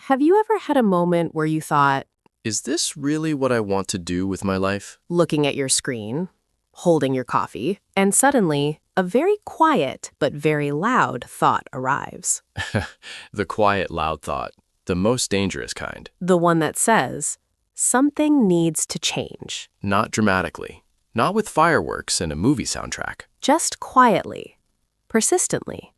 Have you ever had a moment where you thought, Is this really what I want to do with my life? looking at your screen, holding your coffee, and suddenly a very quiet but very loud thought arrives? The quiet, loud thought, the most dangerous kind. The one that says, something needs to change. Not dramatically, not with fireworks and a movie soundtrack. Just quietly, persistently,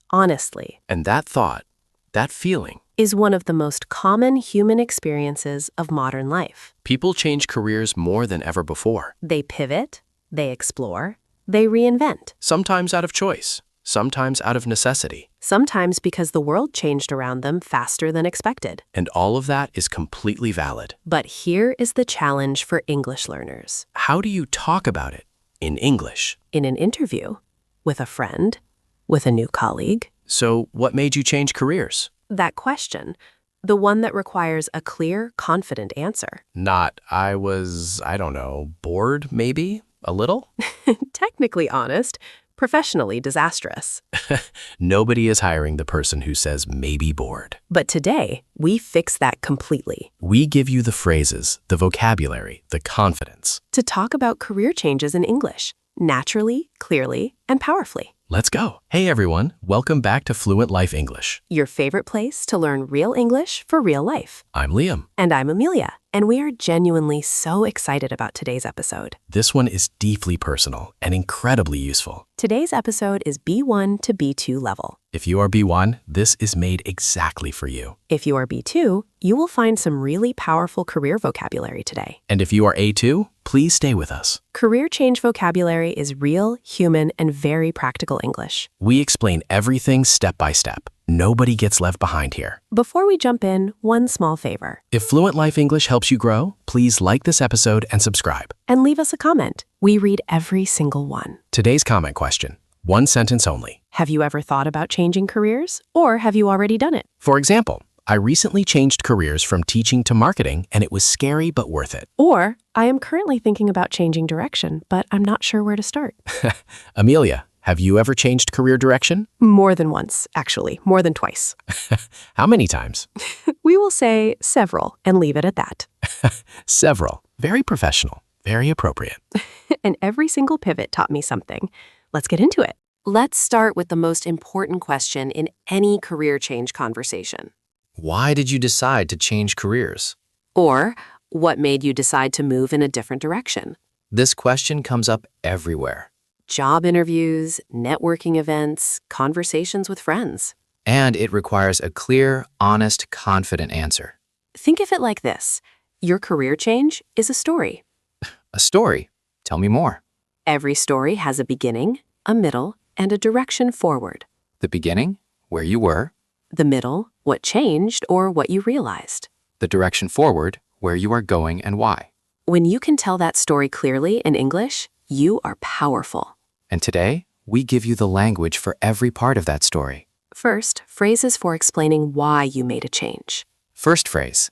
honestly, And that thought, that feeling, is one of the most common human experiences of modern life. people change careers more than ever before. They pivot, they explore, they reinvent. Sometimes out of choice, sometimes out of necessity. Sometimes because the world changed around them faster than expected. And all of that is completely valid. But here is the challenge for English learners. How do you talk about it in English? In an interview, with a friend, with a new colleague, So, what made you change careers? that question, the one that requires a clear, confident answer. Not, I don't know, bored maybe? A little? Technically honest, professionally disastrous. Nobody is hiring the person who says maybe bored. But today, we fix that completely. We give you the phrases, the vocabulary, the confidence. To talk about career changes in English, naturally, clearly, and powerfully. Let's go. Hey everyone, welcome back to Fluent Life English. Your favorite place to learn real English for real life. I'm Liam. And I'm Amelia, and we are genuinely so excited about today's episode. This one is deeply personal and incredibly useful. Today's episode is B1 to B2 level. If you are B1, this is made exactly for you. If you are B2, you will find some really powerful career vocabulary today. And if you are A2, please stay with us. Career change vocabulary is real, human, and very practical English. We explain everything step by step. Nobody gets left behind here. Before we jump in, one small favor. If Fluent Life English helps you grow, please like this episode and subscribe. And leave us a comment. We read every single one. Today's comment question, one sentence only. Have you ever thought about changing careers? Or have you already done it? For example, I recently changed careers from teaching to marketing and it was scary but worth it. Or, I am currently thinking about changing direction, but I'm not sure where to start. Amelia, have you ever changed career direction? More than once, actually. More than twice. How many times? We will say several and leave it at that. Several. Very professional. Very appropriate. And every single pivot taught me something. Let's get into it. Let's start with the most important question in any career change conversation. Why did you decide to change careers? Or, what made you decide to move in a different direction? This question comes up everywhere. Job interviews, networking events, conversations with friends. And it requires a clear, honest, confident answer. Think of it like this. Your career change is a story. A story. Tell me more. Every story has a beginning, a middle, and a direction forward. The beginning, where you were. The middle, what changed or what you realized. The direction forward, where you are going and why. When you can tell that story clearly in English, you are powerful. And today, we give you the language for every part of that story. First, phrases for explaining why you made a change. First phrase.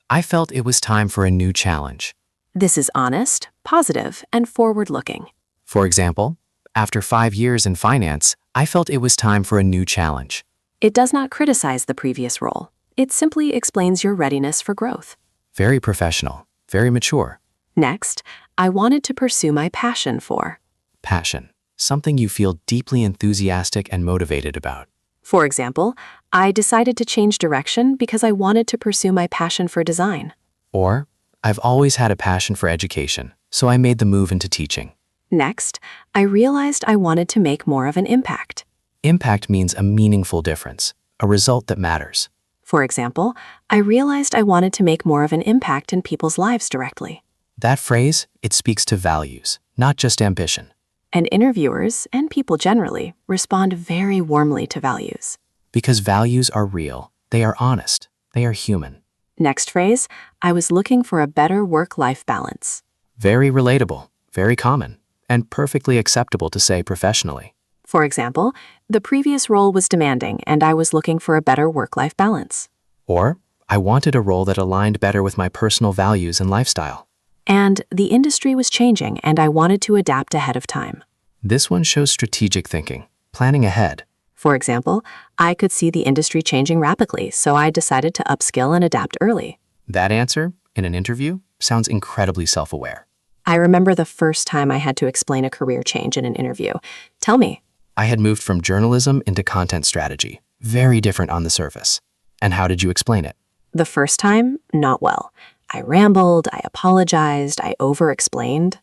I felt it was time for a new challenge. This is honest, positive, and forward-looking. For example, after 5 years in finance, I felt it was time for a new challenge. It does not criticize the previous role. It simply explains your readiness for growth. Very professional, very mature. Next, I wanted to pursue my passion for. Passion. Something you feel deeply enthusiastic and motivated about. For example, I decided to change direction because I wanted to pursue my passion for design. Or, I've always had a passion for education, so I made the move into teaching. Next, I realized I wanted to make more of an impact. Impact means a meaningful difference, a result that matters. For example, I realized I wanted to make more of an impact in people's lives directly. That phrase, it speaks to values, not just ambition. And interviewers, and people generally, respond very warmly to values. Because values are real, they are honest, they are human. Next phrase, I was looking for a better work-life balance. Very relatable, very common, and perfectly acceptable to say professionally. For example, the previous role was demanding and I was looking for a better work-life balance. Or, I wanted a role that aligned better with my personal values and lifestyle. And the industry was changing and I wanted to adapt ahead of time. This one shows strategic thinking, planning ahead. For example, I could see the industry changing rapidly, so I decided to upskill and adapt early. That answer, in an interview, sounds incredibly self-aware. I remember the first time I had to explain a career change in an interview. Tell me. I had moved from journalism into content strategy. Very different on the surface. And how did you explain it? The first time, not well. I rambled, I apologized, I over-explained.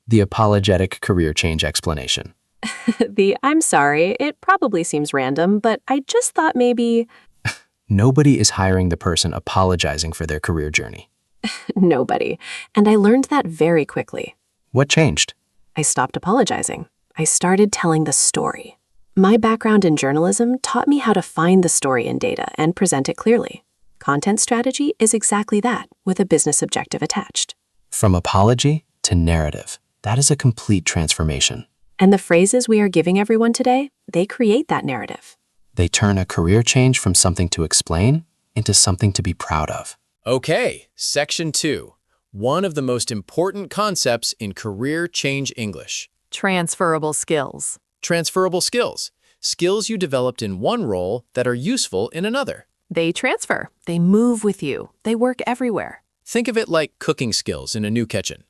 The apologetic career change explanation. I'm sorry, it probably seems random, but I just thought maybe... Nobody is hiring the person apologizing for their career journey. Nobody. And I learned that very quickly. What changed? I stopped apologizing. I started telling the story. My background in journalism taught me how to find the story in data and present it clearly. Content strategy is exactly that, with a business objective attached. From apology to narrative. That is a complete transformation. And the phrases we are giving everyone today, they create that narrative. They turn a career change from something to explain into something to be proud of. Okay, Section 2. One of the most important concepts in career change English. Transferable skills. Transferable skills. Skills you developed in one role that are useful in another. They transfer. They move with you. They work everywhere. Think of it like cooking skills in a new kitchen.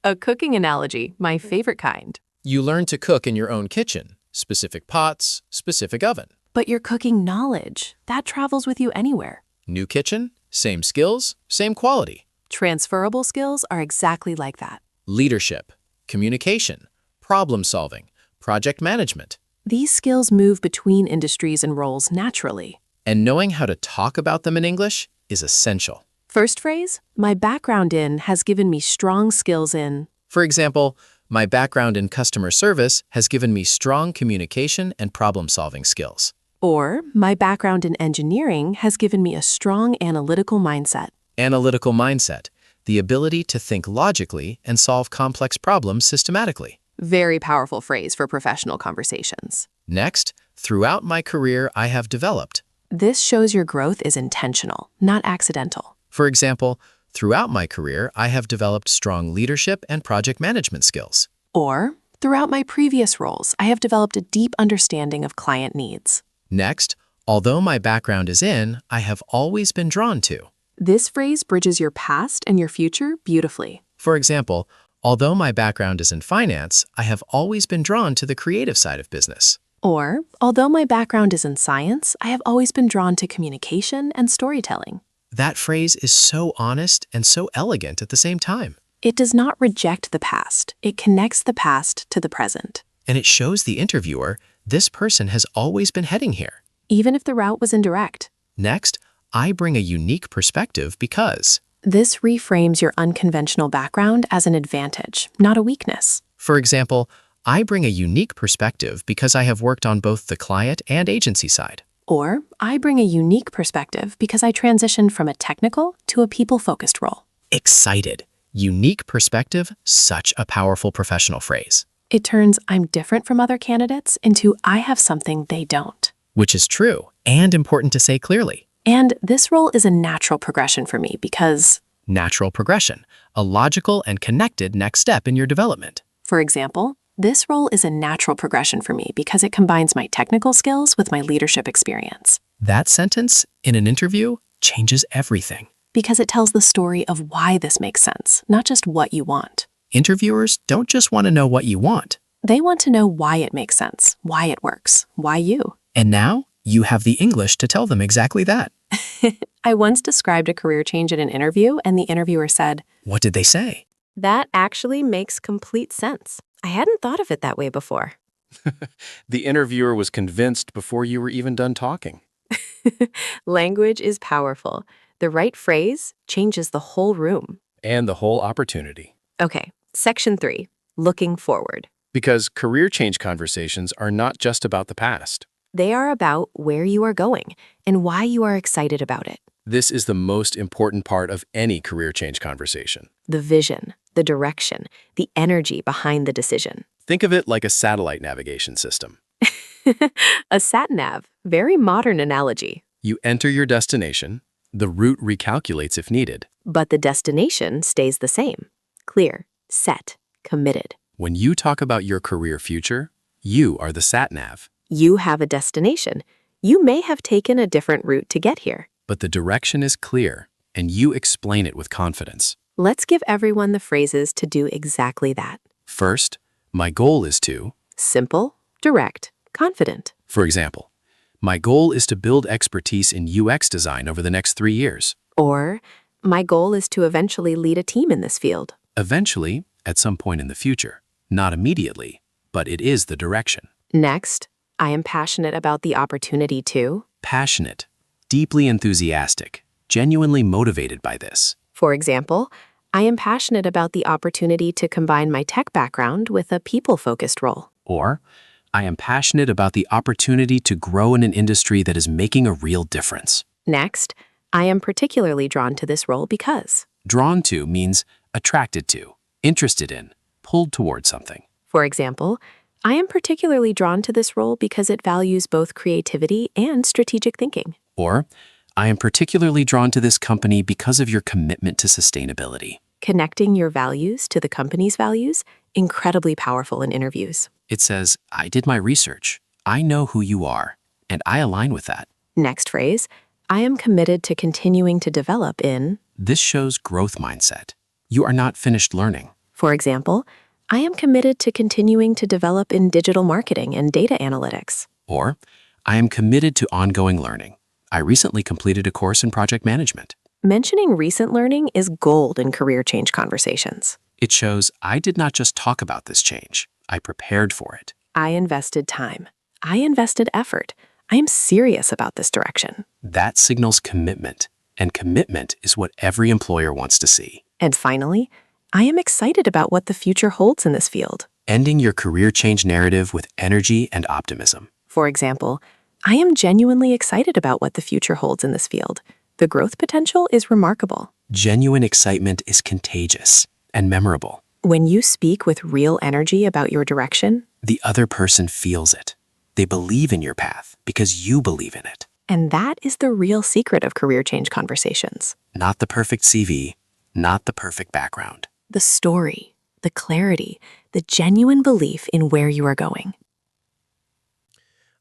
A cooking analogy, my favorite kind. You learn to cook in your own kitchen. Specific pots, specific oven. But your cooking knowledge, that travels with you anywhere. New kitchen, same skills, same quality. Transferable skills are exactly like that. Leadership, communication, problem solving, project management. These skills move between industries and roles naturally. And knowing how to talk about them in English is essential. First phrase, my background in has given me strong skills in. For example, my background in customer service has given me strong communication and problem-solving skills. Or, my background in engineering has given me a strong analytical mindset. Analytical mindset, the ability to think logically and solve complex problems systematically. Very powerful phrase for professional conversations. Next, throughout my career, I have developed. This shows your growth is intentional, not accidental. For example, throughout my career, I have developed strong leadership and project management skills. Or, throughout my previous roles, I have developed a deep understanding of client needs. Next, although my background is in, I have always been drawn to. This phrase bridges your past and your future beautifully. For example, although my background is in finance, I have always been drawn to the creative side of business. Or, although my background is in science, I have always been drawn to communication and storytelling. That phrase is so honest and so elegant at the same time. It does not reject the past. It connects the past to the present. And it shows the interviewer this person has always been heading here. Even if the route was indirect. Next, I bring a unique perspective because. This reframes your unconventional background as an advantage, not a weakness. For example, I bring a unique perspective because I have worked on both the client and agency side. Or, I bring a unique perspective because I transitioned from a technical to a people-focused role. Excited. Unique perspective, such a powerful professional phrase. It turns I'm different from other candidates into I have something they don't. Which is true and important to say clearly. And this role is a natural progression for me because... Natural progression, a logical and connected next step in your development. For example, this role is a natural progression for me because it combines my technical skills with my leadership experience. That sentence in an interview changes everything. Because it tells the story of why this makes sense, not just what you want. Interviewers don't just want to know what you want. They want to know why it makes sense, why it works, why you. And now, you have the English to tell them exactly that. I once described a career change in an interview, and the interviewer said, What did they say? That actually makes complete sense. I hadn't thought of it that way before. The interviewer was convinced before you were even done talking. Language is powerful. The right phrase changes the whole room. And the whole opportunity. Okay, Section 3, looking forward. Because career change conversations are not just about the past. They are about where you are going and why you are excited about it. This is the most important part of any career change conversation. The vision, the direction, the energy behind the decision. Think of it like a satellite navigation system. A sat-nav, very modern analogy. You enter your destination, the route recalculates if needed. But the destination stays the same. Clear, set, committed. When you talk about your career future, you are the sat-nav. You have a destination. You may have taken a different route to get here. But the direction is clear, and you explain it with confidence. Let's give everyone the phrases to do exactly that. First, my goal is to, Simple, direct, confident. for example, my goal is to build expertise in UX design over the next 3 years. Or, my goal is to eventually lead a team in this field. Eventually, at some point in the future. Not immediately, but it is the direction. Next, I am passionate about the opportunity to. Passionate, deeply enthusiastic, genuinely motivated by this. For example, I am passionate about the opportunity to combine my tech background with a people-focused role. Or, I am passionate about the opportunity to grow in an industry that is making a real difference. Next, I am particularly drawn to this role because. Drawn to means attracted to, interested in, pulled toward something. For example, I am particularly drawn to this role because it values both creativity and strategic thinking. Or, I am particularly drawn to this company because of your commitment to sustainability. Connecting your values to the company's values, incredibly powerful in interviews. It says, I did my research. I know who you are, and I align with that. Next phrase, I am committed to continuing to develop in. This shows growth mindset. You are not finished learning. For example, I am committed to continuing to develop in digital marketing and data analytics. Or, I am committed to ongoing learning. I recently completed a course in project management. Mentioning recent learning is gold in career change conversations. It shows I did not just talk about this change. I prepared for it. I invested time. I invested effort. I am serious about this direction. That signals commitment, and commitment is what every employer wants to see. And finally, I am excited about what the future holds in this field. Ending your career change narrative with energy and optimism. For example, I am genuinely excited about what the future holds in this field. The growth potential is remarkable. Genuine excitement is contagious and memorable. When you speak with real energy about your direction, The other person feels it. They believe in your path because you believe in it. and that is the real secret of career change conversations. Not the perfect CV, not the perfect background. The story, the clarity, the genuine belief in where you are going.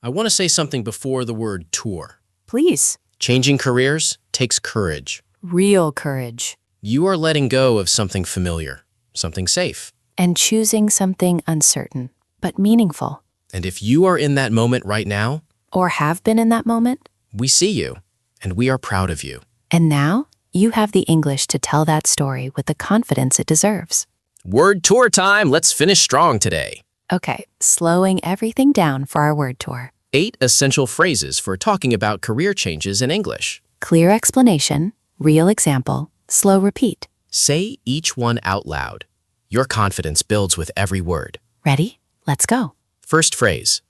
I want to say something before the word tour. Please. Changing careers takes courage. Real courage. You are letting go of something familiar, something safe. And choosing something uncertain, but meaningful. And if you are in that moment right now, Or have been in that moment. we see you, and we are proud of you. And now, you have the English to tell that story with the confidence it deserves. Word tour time! Let's finish strong today. Okay, slowing everything down for our word tour. 8 essential phrases for talking about career changes in English. Clear explanation, real example, slow repeat. Say each one out loud. Your confidence builds with every word. Ready? Let's go. First phrase.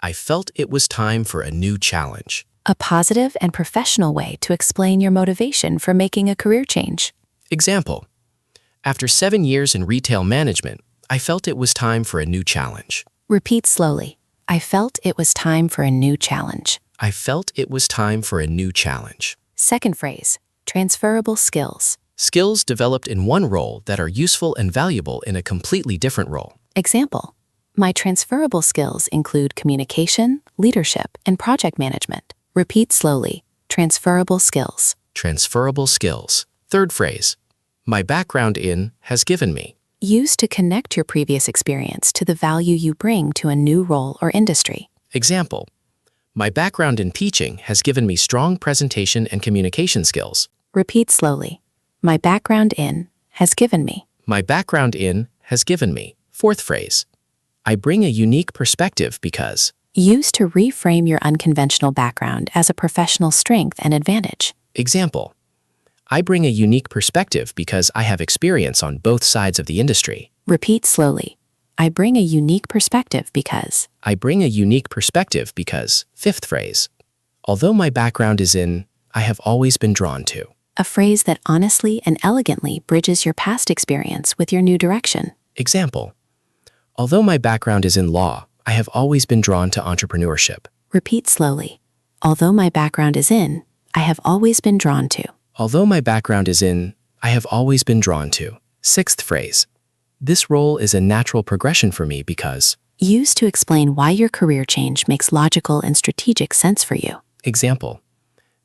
I felt it was time for a new challenge. A positive and professional way to explain your motivation for making a career change. Example. After 7 years in retail management, I felt it was time for a new challenge. Repeat slowly. I felt it was time for a new challenge. I felt it was time for a new challenge. Second phrase, transferable skills. Skills developed in one role that are useful and valuable in a completely different role. Example, my transferable skills include communication, leadership, and project management. Repeat slowly, transferable skills. Transferable skills. Third phrase. My background in has given me. Use to connect your previous experience to the value you bring to a new role or industry. Example. My background in teaching has given me strong presentation and communication skills. Repeat slowly. My background in has given me. My background in has given me. Fourth phrase. I bring a unique perspective because. Use to reframe your unconventional background as a professional strength and advantage. Example. I bring a unique perspective because I have experience on both sides of the industry. Repeat slowly. I bring a unique perspective because. I bring a unique perspective because. Fifth phrase. Although my background is in, I have always been drawn to. A phrase that honestly and elegantly bridges your past experience with your new direction. Example. Although my background is in law, I have always been drawn to entrepreneurship. Repeat slowly. Although my background is in, I have always been drawn to. Although my background is in, I have always been drawn to. Sixth phrase. This role is a natural progression for me because. Use to explain why your career change makes logical and strategic sense for you. Example: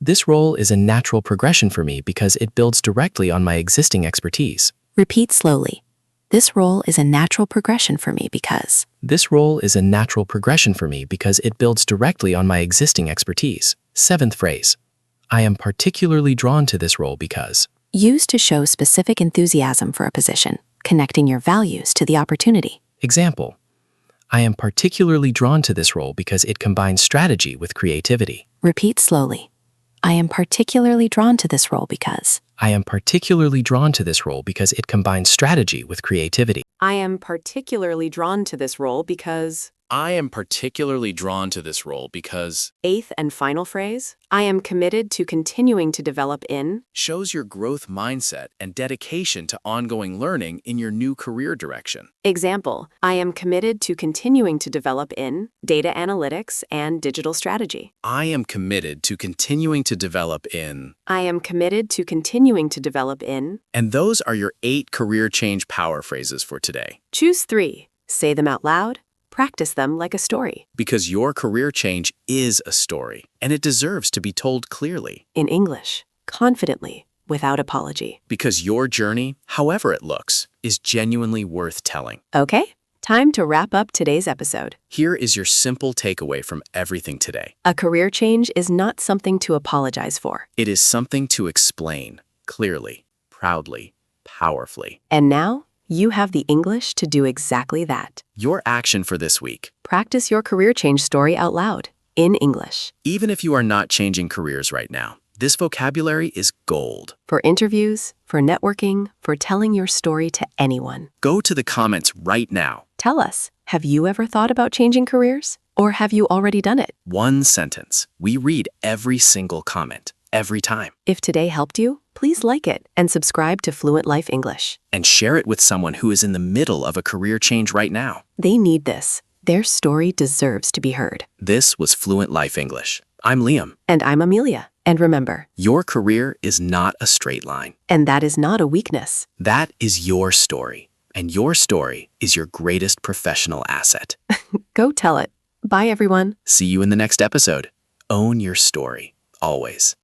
this role is a natural progression for me because it builds directly on my existing expertise. Repeat slowly. This role is a natural progression for me because. This role is a natural progression for me because it builds directly on my existing expertise. Seventh phrase: I am particularly drawn to this role because. Use to show specific enthusiasm for a position, connecting your values to the opportunity. Example: I am particularly drawn to this role because it combines strategy with creativity. Repeat slowly. I am particularly drawn to this role because. I am particularly drawn to this role because it combines strategy with creativity. I am particularly drawn to this role because. I am particularly drawn to this role because Eighth and final phrase, I am committed to continuing to develop in. shows your growth mindset and dedication to ongoing learning in your new career direction. Example, I am committed to continuing to develop in data analytics and digital strategy. I am committed to continuing to develop in. I am committed to continuing to develop in. And those are your 8 career change power phrases for today. Choose 3, say them out loud, practice them like a story. Because your career change is a story, and it deserves to be told clearly. In English, confidently, without apology. Because your journey, however it looks, is genuinely worth telling. Okay, time to wrap up today's episode. Here is your simple takeaway from everything today. A career change is not something to apologize for. It is something to explain clearly, proudly, powerfully. And now, you have the English to do exactly that. Your action for this week. Practice your career change story out loud, in English. Even if you are not changing careers right now, this vocabulary is gold. For interviews, for networking, for telling your story to anyone. Go to the comments right now. Tell us, have you ever thought about changing careers? Or have you already done it? One sentence. We read every single comment, every time. If today helped you, please like it and subscribe to Fluent Life English. And share it with someone who is in the middle of a career change right now. They need this. Their story deserves to be heard. This was Fluent Life English. I'm Liam. And I'm Amelia. And remember, Your career is not a straight line. and that is not a weakness. That is your story. And your story is your greatest professional asset. Go tell it. Bye, everyone. See you in the next episode. Own your story, always.